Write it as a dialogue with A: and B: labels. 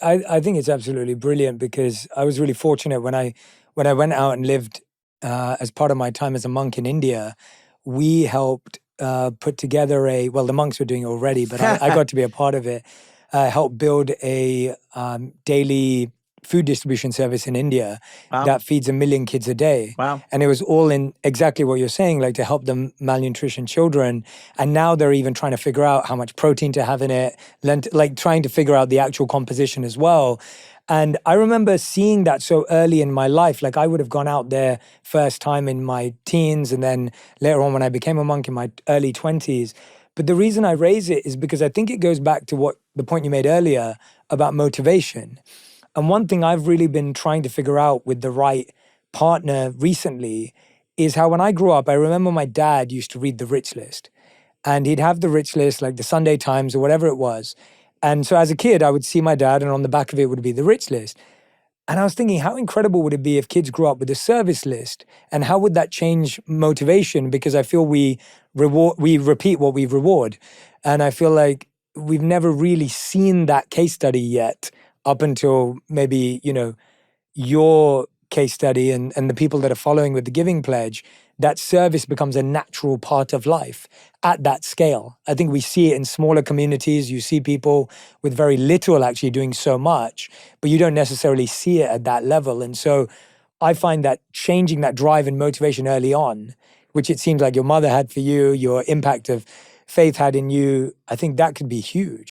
A: I think it's absolutely brilliant because I was really fortunate when I went out and lived as part of my time as a monk in India. We helped put together the monks were doing it already, but I got to be a part of it. Helped build a daily food distribution service in India
B: Wow.
A: that feeds 1 million kids a day.
B: Wow.
A: And it was all in exactly what you're saying, like to help the malnutrition children. And now they're even trying to figure out how much protein to have in it, like trying to figure out the actual composition as well. And I remember seeing that so early in my life. Like I would have gone out there first time in my teens and then later on when I became a monk in my early 20s. But the reason I raise it is because I think it goes back to what the point you made earlier about motivation. And one thing I've really been trying to figure out with the right partner recently is how when I grew up, I remember my dad used to read the Rich List. And he'd have the Rich List, like the Sunday Times or whatever it was. And so as a kid, I would see my dad, and on the back of it would be the Rich List. And I was thinking, how incredible would it be if kids grew up with a service list? And how would that change motivation? Because I feel we repeat what we reward. And I feel like we've never really seen that case study yet up until maybe, your case study and the people that are following with the Giving Pledge, that service becomes a natural part of life at that scale. I think we see it in smaller communities. You see people with very little actually doing so much, but you don't necessarily see it at that level. And so I find that changing that drive and motivation early on, which it seems like your mother had for you, your impact of faith had in you, I think that could be huge.